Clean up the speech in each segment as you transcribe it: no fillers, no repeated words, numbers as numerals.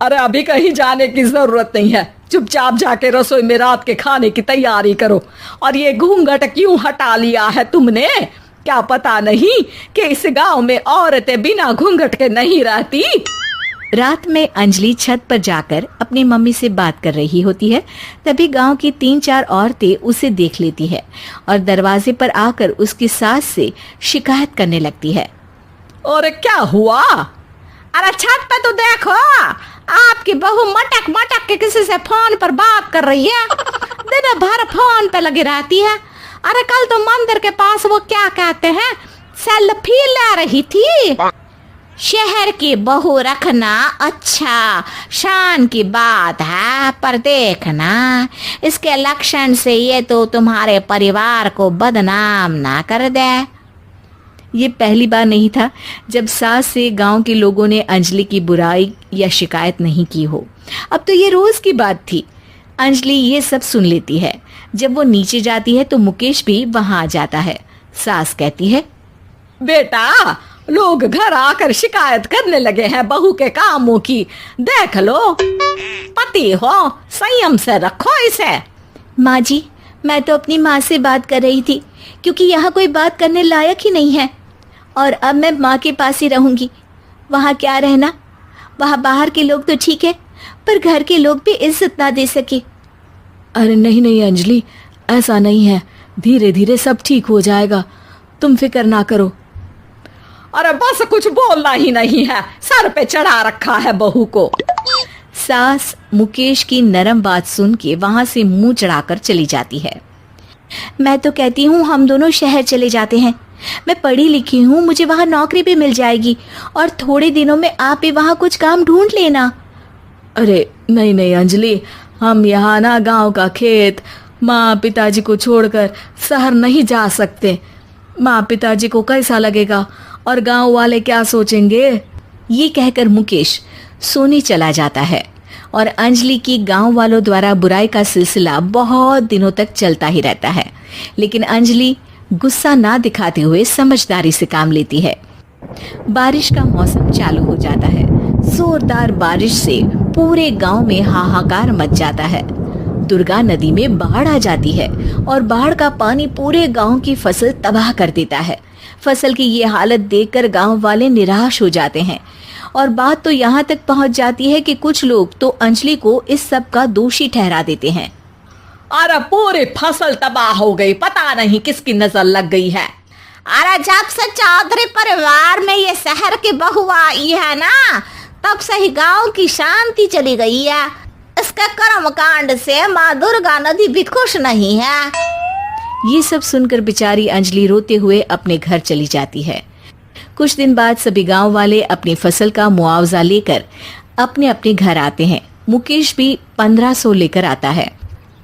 अरे अभी कहीं जाने की जरूरत नहीं है, चुपचाप जाके रसोई में रात के खाने की तैयारी करो। और ये घूंघट क्यों हटा लिया है तुमने? क्या पता नहीं कि इस गांव में औरतें बिना घूंघट के नहीं रहती? रात में अंजलि छत पर जाकर अपनी मम्मी से बात कर रही होती है। तभी गांव की 3-4 औरतें उसे देख लेती है और दरवाजे पर आकर उसकी सास से शिकायत करने लगती है। और क्या हुआ? अरे छत पे तो देखो, आपकी बहू मटक मटक के किसी से फोन पर बात कर रही है। दिन भर फोन पे लगी रहती है। अरे कल तो मंदिर के पास वो क्या कहते हैं, सेल्फी ले रही थी। शहर की बहू रखना अच्छा शान की बात है, पर देखना इसके लक्षण से ये तो तुम्हारे परिवार को बदनाम ना कर दे। ये पहली बार नहीं था जब सास से गांव के लोगों ने अंजलि की बुराई या शिकायत नहीं की हो। अब तो ये रोज की बात थी। अंजलि ये सब सुन लेती है। जब वो नीचे जाती है तो मुकेश भी वहां आ जाता है। सास कहती है, बेटा लोग घर आकर शिकायत करने लगे हैं बहू के कामों की, देख लो। पति हो, संयम से रखो इसे। माँ जी, मैं तो अपनी माँ से बात कर रही थी, क्योंकि यहाँ कोई बात करने लायक ही नहीं है। और अब मैं माँ के पास ही रहूंगी। वहाँ क्या रहना, वहाँ बाहर के लोग तो ठीक है, पर घर के लोग भी इज्जत ना दे सके। अरे नहीं नहीं अंजलि, ऐसा नहीं है, धीरे धीरे सब ठीक हो जाएगा, तुम फिक्र ना करो। अरे बस कुछ बोलना ही नहीं है, सर पे चढ़ा रखा है बहू को। सास मुकेश की नरम बात सुन के वहां से मुंह चढ़ाकर चली जाती है। मैं तो कहती हूँ हम दोनों शहर चले जाते हैं। मैं पढ़ी लिखी हूँ, मुझे वहाँ नौकरी भी मिल जाएगी और थोड़े दिनों में आप भी वहाँ कुछ काम ढूंढ लेना। अरे नहीं नहीं अंजलि, हम यहाँ ना गांव का खेत, माँ पिताजी को छोड़कर शहर नहीं जा सकते। माँ पिताजी को कैसा लगेगा और गांव वाले क्या सोचेंगे? ये कहकर मुकेश सोने चला जाता है और अंजलि की गांव वालों द्वारा बुराई का सिलसिला बहुत दिनों तक चलता ही रहता है। लेकिन अंजलि गुस्सा ना दिखाते हुए समझदारी से काम लेती है। बारिश का मौसम चालू हो जाता है। जोरदार बारिश से पूरे गांव में हाहाकार मच जाता है। दुर्गा नदी में बाढ़ आ जाती है और बाढ़ का पानी पूरे गांव की फसल तबाह कर देता है। फसल की ये हालत देखकर गांव वाले निराश हो जाते हैं और बात तो यहाँ तक पहुँच जाती है कि कुछ लोग तो अंजलि को इस सब का दोषी ठहरा देते हैं। अरे पूरी फसल तबाह हो गई, पता नहीं किसकी नजर लग गई है। अरे जब से चौधरी परिवार में ये शहर की बहू आई है ना, तब से ही गांव की शांति चली गई है। इसके कर्म कांड से माँ दुर्गा नदी भी खुश नहीं है। ये सब सुनकर बेचारी अंजलि रोते हुए अपने घर चली जाती है। कुछ दिन बाद सभी गांव वाले अपनी फसल का मुआवजा लेकर अपने अपने घर आते हैं। मुकेश भी 1500 लेकर आता है।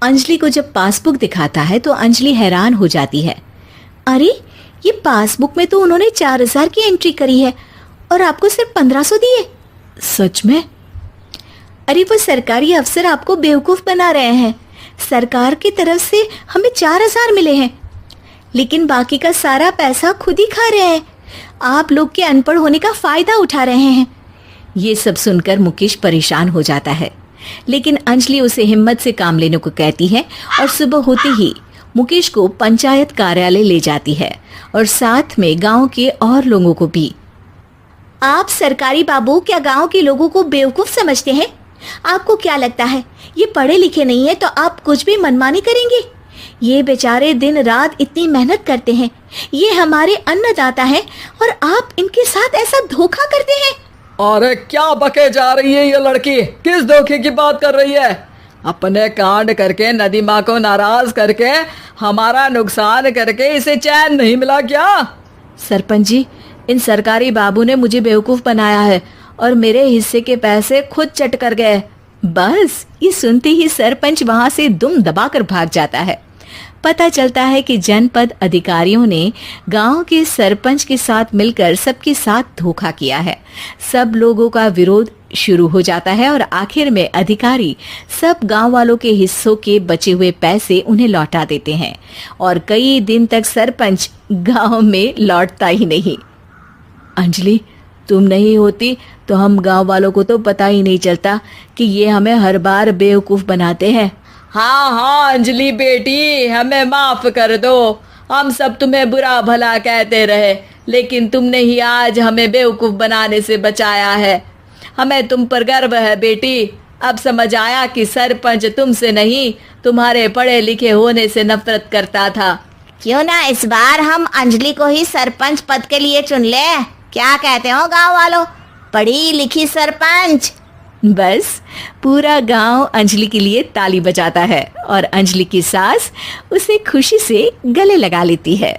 अंजलि को जब पासबुक दिखाता है तो अंजलि हैरान हो जाती है। अरे ये पासबुक में तो उन्होंने 4000 की एंट्री करी है और आपको सिर्फ 1500 दिए। सच में? अरे वो सरकारी अफसर आपको बेवकूफ बना रहे हैं। सरकार की तरफ से हमें 4000 मिले हैं, लेकिन बाकी का सारा पैसा खुद ही खा रहे हैं। आप लोग के अनपढ़ होने का फायदा उठा रहे हैं। ये सब सुनकर मुकेश परेशान हो जाता है, लेकिन अंजलि उसे हिम्मत से काम लेने को कहती है और सुबह होते ही मुकेश को पंचायत कार्यालय ले जाती है और साथ में गांव के और लोगों को भी। आप सरकारी बाबू क्या गांव के लोगों को बेवकूफ समझते हैं? आपको क्या लगता है ये पढ़े लिखे नहीं है तो आप कुछ भी मनमानी करेंगे? ये बेचारे दिन रात इतनी मेहनत करते हैं, ये हमारे अन्नदाता हैं और आप इनके साथ ऐसा धोखा करते हैं। अरे क्या बके जा रही है ये लड़की, किस धोखे की बात कर रही है? अपने कांड करके नदी माँ को नाराज करके हमारा नुकसान करके इसे चैन नहीं मिला क्या? सरपंच जी, इन सरकारी बाबू ने मुझे बेवकूफ बनाया है और मेरे हिस्से के पैसे खुद चट कर गए। बस ये सुनते ही सरपंच वहां से दुम दबाकर भाग जाता है। पता चलता है कि जनपद अधिकारियों ने गांव के सरपंच के साथ मिलकर सबके साथ धोखा किया है। सब लोगों का विरोध शुरू हो जाता है और आखिर में अधिकारी सब गांव वालों के हिस्सों के बचे हुए पैसे उन्हें लौटा देते हैं और कई दिन तक सरपंच गांव में लौटता ही नहीं। अंजलि, तुम नहीं होती तो हम गांव वालों को तो पता ही नहीं चलता कि ये हमें हर बार बेवकूफ बनाते हैं। हाँ हाँ अंजलि बेटी, हमें माफ कर दो। हम सब तुम्हें बुरा भला कहते रहे, लेकिन तुमने ही आज हमें बेवकूफ बनाने से बचाया है। हमें तुम पर गर्व है बेटी। अब समझ आया कि सरपंच तुमसे नहीं, तुम्हारे पढ़े लिखे होने से नफरत करता था। क्यों ना इस बार हम अंजलि को ही सरपंच पद के लिए चुन ले। क्या कहते हो गांव वालों, पढ़ी लिखी सरपंच। बस पूरा गांव अंजलि के लिए ताली बजाता है और अंजलि की सास उसे खुशी से गले लगा लेती है।